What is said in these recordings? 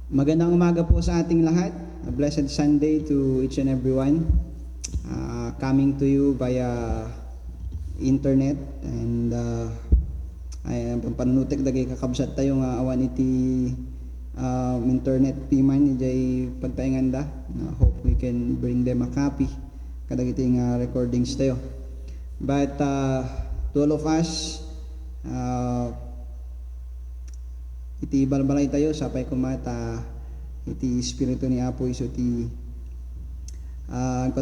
Magandang umaga po sa ating lahat. A blessed Sunday to each and everyone. Coming to you via internet and ay panunutik dagay kakabsat tayo nga awan iti internet piman ijay pagpainganda. Hope we can bring them a copy kadagiti nga recordings tayo. But to all of us, iti balbalay tayo sapay kumata iti espiritu ni Apo iso ti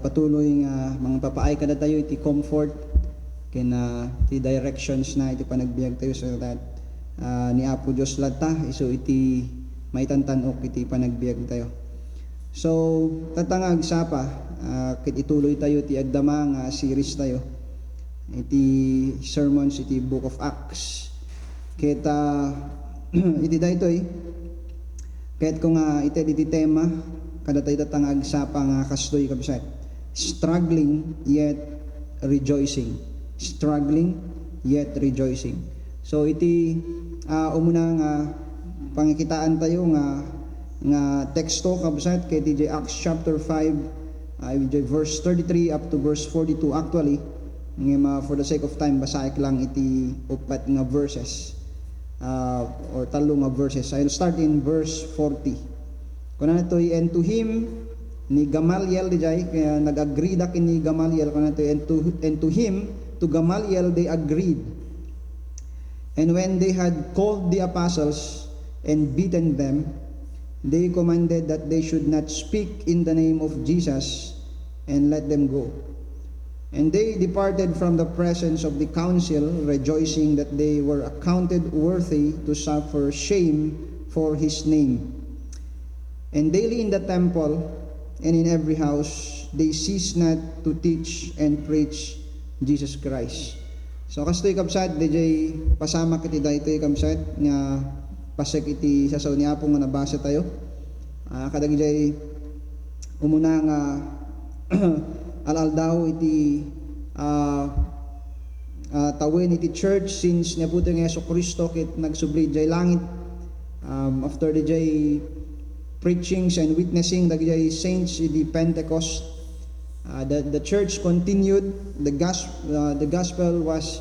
patuloy nga mga papaay kada tayo iti comfort kina ti directions na iti panagbiag tayo so that ni Apo Dios lata iso iti maitantanok iti panagbiag tayo. So tatangag sapa ket ituloy tayo ti agdama nga series tayo iti sermons iti Book of Acts ket iti daytoy kahit kung iti tema kada tayo tatangag sapa nga kastoy kabsat struggling yet rejoicing, so iti umuna nga pangikitaan tayo nga teksto kabsat kay DJ Acts chapter 5 verse 33 up to verse 42 actually nga for the sake of time basaik lang iti upat nga verses or talo nga verses. I'll start in verse 40. Kuna natoy, and to him ni Gamaliel dijay kaya nag-agree dak ni Gamaliel kuna natoy, and to him to Gamaliel they agreed. And when they had called the apostles and beaten them, they commanded that they should not speak in the name of Jesus, and let them go. And they departed from the presence of the council, rejoicing that they were accounted worthy to suffer shame for his name. And daily in the temple and in every house, they ceased not to teach and preach Jesus Christ. So kastoy kabsat, DJ pasama kiti daytoy kabsat nga pasek iti sasaw ni Apo nga nabasa tayo. Kadag DJ umuna nga alaldaw iti tawin iti church since niya puto nga Yesu Kristo kit nagsubli jay langit after the jay preachings and witnessing the jay saints iti Pentecost, the church continued, the gospel was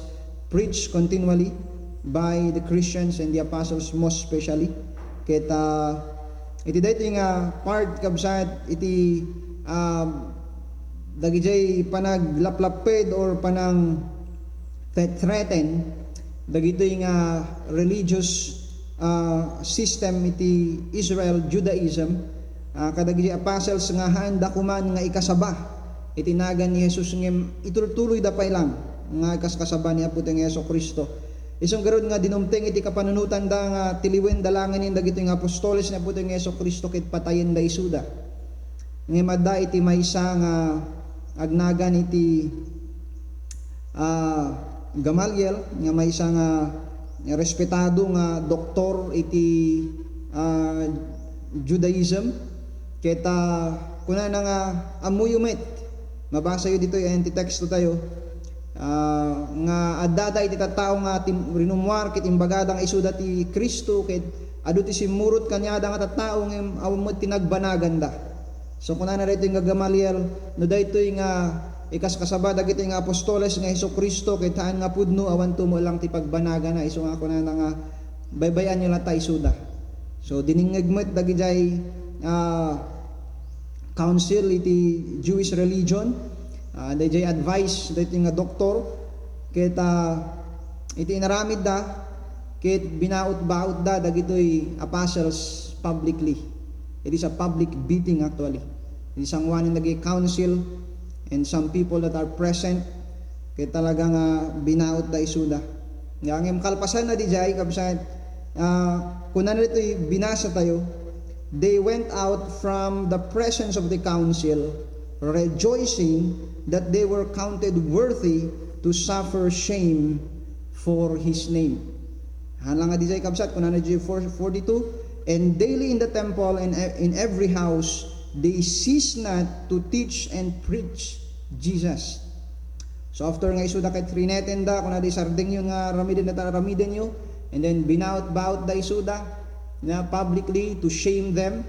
preached continually by the Christians and the apostles most especially kit iti dayto nga part kabsat iti dagijay panaglaplaped or panang threaten dagitoy nga religious system iti Israel Judaism kadagijay apostles nga handa kuman nga ikasaba iti nagan ni Jesus ngem ituloy dapay lang nga kasaba ni Apo teng Hesus Kristo isong garud nga dinumteng iti kapanunutan da nga tiliwen dalangin in dagitoy nga apostoles ni Apo teng Hesus Kristo ket patayen da isuda ngem adda iti maysa nga agnagan iti Gamaliel nga may isang respetado nga doktor iti Judaism keta kuna na nga amuyumet mabasa yo dito yung teksto tayo nga adada iti tattao nga rinumwar ket imbagadang isuda ti Kristo ket adu ti simurot kanyada nga tattao ngem awmo tinagbanagan da. So kuna na rito yung Gamaliel no daytoy nga ikaskasaba dagiti nga apostoles nga Hesus Kristo kay taan nga pudno awan tumo lang ti pagbanaga na iso nga kuna na nga baybayan nyo lang ta isuda. So diningegmet dagijay council iti Jewish religion dayjay advice daytoy nga doktor ket iti inaramid da ket binaut-baut da dagitoy apostles publicly. It is a public beating actually. It is ang one in the council and some people that are present kaya talaga nga binaot da isuda. Ngam kalpasan na di jay kabsat kunan rito'y binasa tayo, they went out from the presence of the council rejoicing that they were counted worthy to suffer shame for his name. Halang nga di jay kabsat kunan na 42. And daily in the temple and in every house, they cease not to teach and preach Jesus. So after nga isuda kay trineten da, kung na di sarding yun nga ramiden na ramiden nyo, and then binaut-baut da isuda, na publicly to shame them.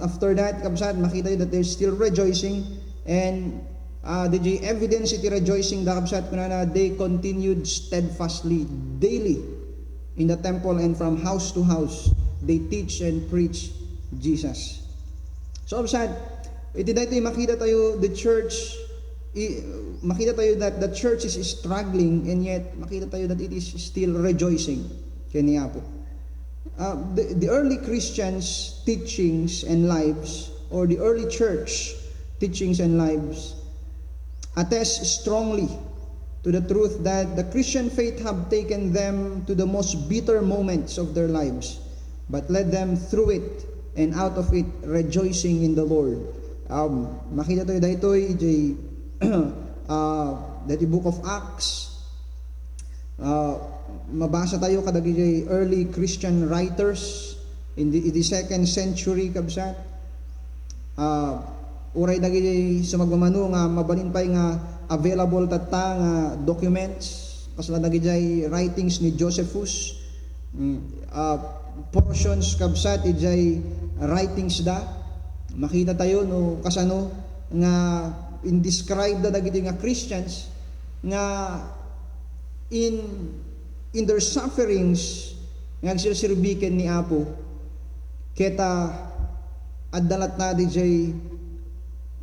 After that, kabsat, makita yun that they're still rejoicing, and the evidence iti rejoicing da kabsat kunana they continued steadfastly daily in the temple, and from house to house they teach and preach Jesus. So kabsat, iti dito makita tayo the church, makita tayo that the church is struggling, and yet makita tayo that it is still rejoicing kaniya po. The early Christians' teachings and lives, or the early church teachings and lives, attest strongly to the truth that the Christian faith have taken them to the most bitter moments of their lives, but led them through it and out of it, rejoicing in the Lord. Makita tayo dito the book of Acts. Mabasa tayo kadagiti early Christian writers in the second century kabsat. Uray dagiti sa magmamano nga mabalinpay nga available tatta nga documents, kasla dagiti writings ni Josephus, portions kabsat ijay writings da. Makita tayo no kasano nga indescribe da dagiti nga Christians nga in their sufferings nga agsirsirbiken ni Apo keta addalat na dijay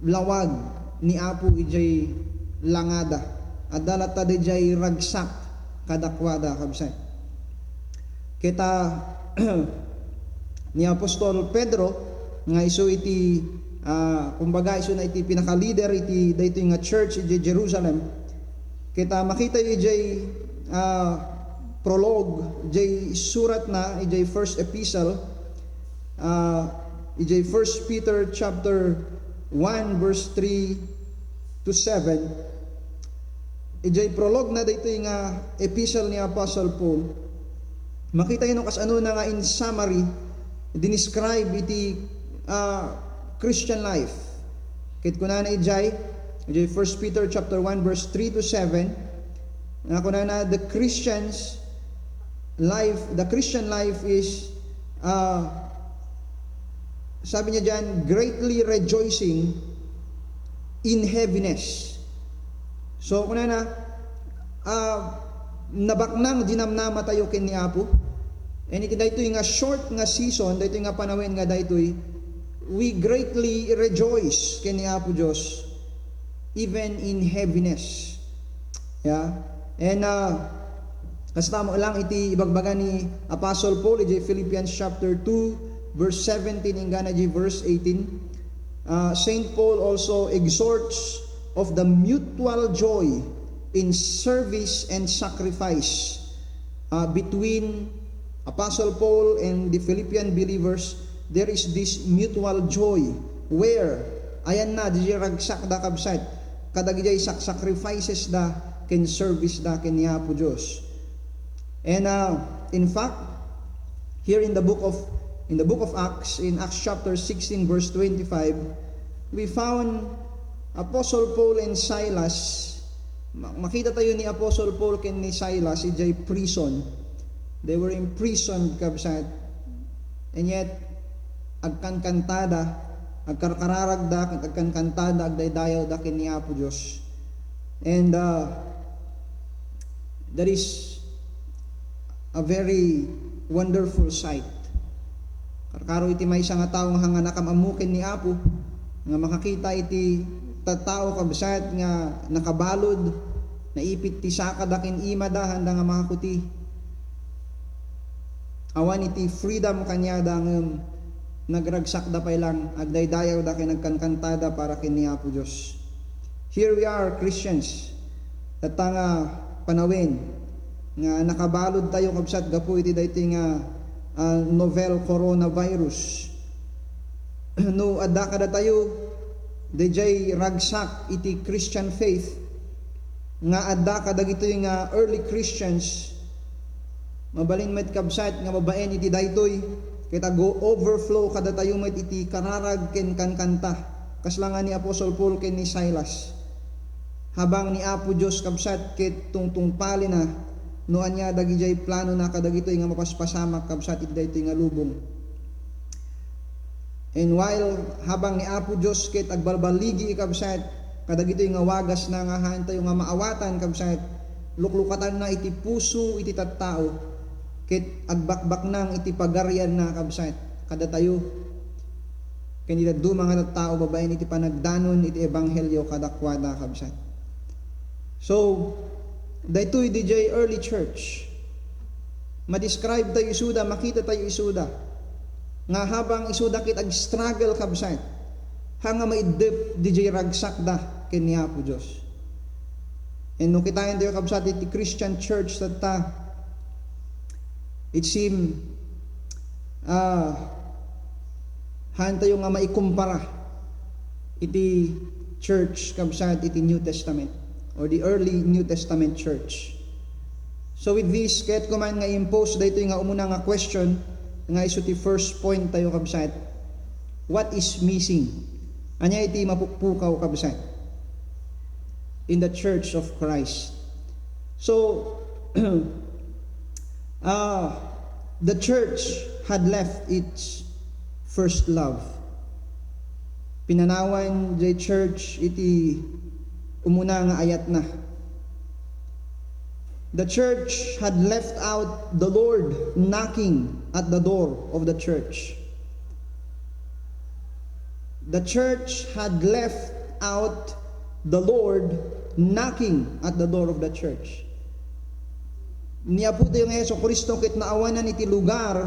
lawag ni Apo ijay langada, addalat ta dijay ragsak kadakwada kabsat. Keta ni Apostol Pedro nga iso iti kumbaga iso na iti pinaka-leader iti dayto nga church iti Jerusalem. Kita makita yu ijay prologue, ijay surat na, ijay first epistle, ijay 1 Peter chapter 1 verse 3 to 7. Ijay prologue na dito yung epistle ni Apostle Paul. Makita yun kasano na nga in summary, dinescribe iti Christian life. Kit kuna na ijay 1 Peter chapter 1 verse 3 to 7, na kuna na the Christian life is sabi niya diyan, greatly rejoicing in heaviness. So kuna na nabaknang dinamnama tayo ken ni Apo, and iti daytoy nga short nga season, daytoy nga panawin nga daytoy, we greatly rejoice ken ni Apo Dios even in heaviness. Yeah. And kasama lang iti ibagbaga ni Apostle Paul iti Philippians chapter 2 verse 17 ingana iti verse 18. Saint Paul also exhorts of the mutual joy in service and sacrifice between Apostle Paul and the Philippian believers. There is this mutual joy where ayan na di ragsak da kabsat kadagijay sacrifices da ken service da ken niya po Dios. And in fact, here in the book of Acts, in Acts chapter 16 verse 25, we found Apostle Paul and Silas. Makita tayo ni Apostle Paul ken ni Silas ijay prison. They were imprisoned kabsat. And yet agkankantada, agkarkararagda, agkankantada, agdaydayaw da ken niya po Dios. And that is a very wonderful sight. Karkaro iti may nga tao nga nakamamukin ni Apo, nga makakita iti tatao kabsat nga nakabalod, naipit ti saka dakin ima da handa nga makakuti. Awan iti freedom kanya da nagragsak da pay lang, agdaydayaw da kin nagkankantada para kin ni Apo Dios. Here we are Christians, tatanga panawin nga nakabalod tayo kabsat gapu iti dayti nga novel coronavirus. No adda kada tayo dayjay ragsak iti Christian faith nga adda kada gitoy nga early Christians mabalin met kabsat nga babaen iti daytoy kita go overflow kada tayo met iti kararag ken kankanta kaslangan ni Apostle Paul ken ni Silas habang ni Apo Dios kabsat ket tungtungpali na noan niya dagijay plano na kadagitoy nga mapaspasamak kabsat iti daytoy nga lubong. And while habang ni Apo Dios ket agbalbaligi kabsat kadagitoy nga wagas na nga hantayo nga maawatan kabsat luklukatan na iti puso iti tattao ket agbakbak nang iti pagaryan na kabsat kada tayo kanila do mga tattao babaen iti panagdanon iti ebanghelyo kadakwada kabsat. So daytoy DJ early church ma-describe tayo isuda, makita tayo isuda nga habang isuda kit ag-struggle kabsat hanga maidep DJ ragsak da ken ni Apo Dios. And no kitayan tayo kabsat iti Christian church ta it seem han tayo nga maikumpara iti church kabsat iti New Testament or the early New Testament church. So with this, kaya't kuman nga impose dahito nga umuna nga question nga iso ti first point tayo kabsat. What is missing? Anya iti mapukpukaw kabsat in the church of Christ. So the church had left its first love. Pinanawan the church iti umuna nga ayat na. The church had left out the Lord knocking at the door of the church. The church had left out the Lord knocking at the door of the church. Niya po tayo ng Yeso Kristo kit naawanan iti lugar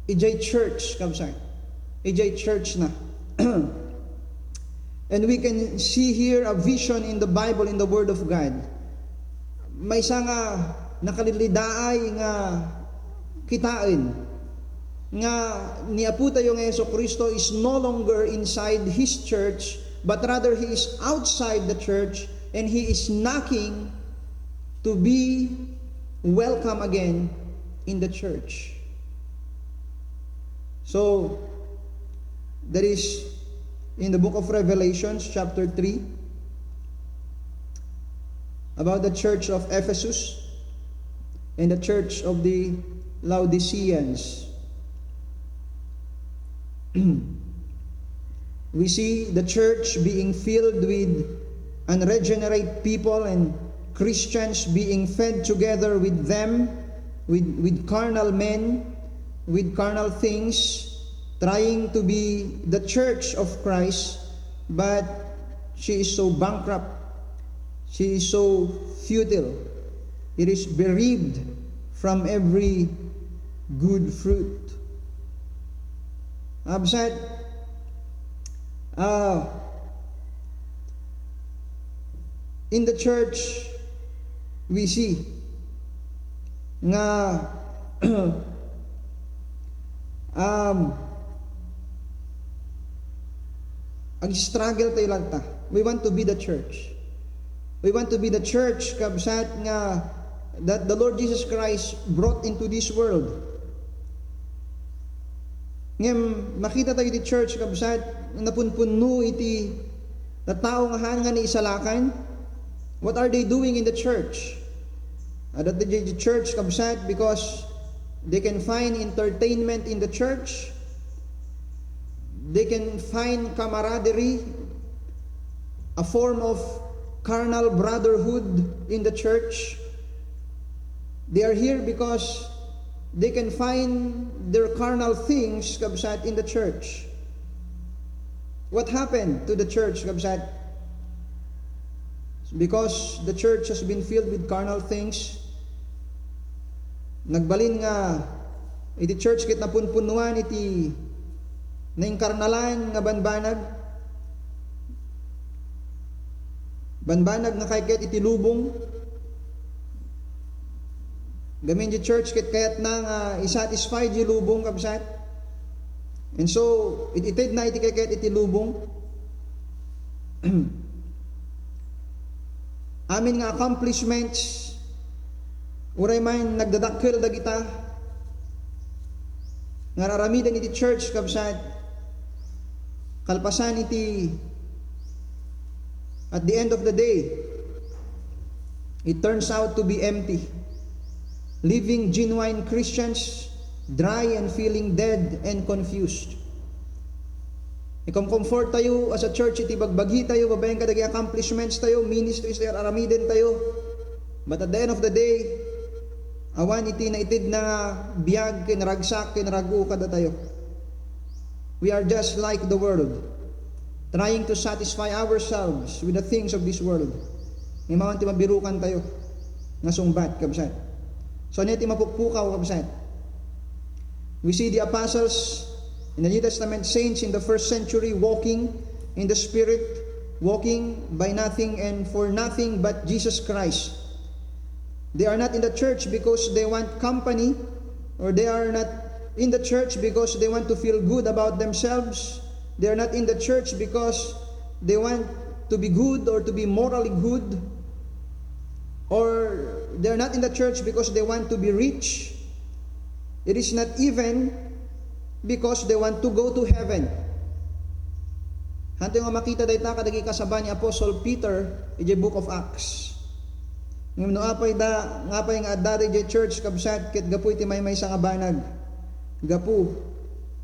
ijay church kabsay. Ijay church na. And we can see here a vision in the Bible, in the Word of God. May isa nga nakalilidaay nga kitain nga niya po tayo ng Yeso Kristo is no longer inside His church, but rather He is outside the church and He is knocking to be welcome again in the church. So, there is in the book of Revelations chapter 3 about the church of Ephesus and the church of the Laodiceans. We see the church being filled with unregenerate people and Christians being fed together with them, with carnal men, with carnal things, trying to be the church of Christ, but she is so bankrupt. She is so futile. It is bereaved from every good fruit. Absent. In the church, we see nga ang struggle tayo lang ta. We want to be the church. We want to be the church kabsat nga that the Lord Jesus Christ brought into this world. Ngem makita tayo iti church kabsat napunpunno iti tattao nga han nga ni isalakan. What are they doing in the church? That the church kabsat because they can find entertainment in the church. They can find camaraderie, a form of carnal brotherhood in the church. They are here because they can find their carnal things kabsat in the church. What happened to the church kabsat? Because the church has been filled with carnal things, nagbalin nga iti church kit napunpunuan iti naingkarnalan nga banbanag nga kay ket iti lubong gamin di church ket kayat na nga isatisfied di lubong kabsat, and so ited na iti kayat iti lubong. Amin nga accomplishments uray man nagdadakkel dagita nga raramidan iti church kabsat kalpasan iti at the end of the day it turns out to be empty. living genuine Christians, dry and feeling dead and confused. Ikom-comfort tayo as a church, iti bagbagi tayo, babayan ka dagi accomplishments tayo, ministries tayo, aramiden tayo. But at the end of the day, awan iti naitid na biyag, kinaragsak, kinaragu kada tayo. We are just like the world, trying to satisfy ourselves with the things of this world. Imawan ti mabirukan tayo, nasungbat, kabsat. So niti mapukpukaw, kabsat. We see the apostles in the New Testament, saints in the first century, walking in the Spirit, walking by nothing and for nothing but Jesus Christ. They are not in the church because they want company, or they are not in the church because they want to feel good about themselves. They are not in the church because they want to be good or to be morally good, or they are not in the church because they want to be rich. It is not even because they want to go to heaven. Hanto nga makita dahil kadagi kasaba ni Apostle Peter in the book of Acts. Ngayon apay nga adda di church kabsat ket gapu iti may sa nga banag. Gapu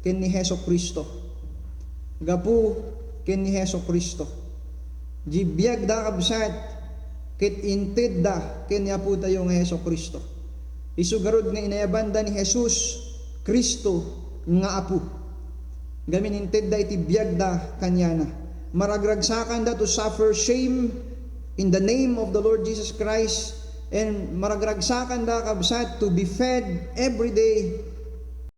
ken ni Hesus Kristo. Gapu ken ni Hesus Kristo. Di biag da kabsat ket inted da ken ni apo tayo nga Hesus Kristo. Isugarod nga inayabanda ni Jesus Kristo nga apo. Gamin inted da iti biag da kanyana. Maragragsakan da to suffer shame in the name of the Lord Jesus Christ, and maragragsakan da kabsat to be fed every day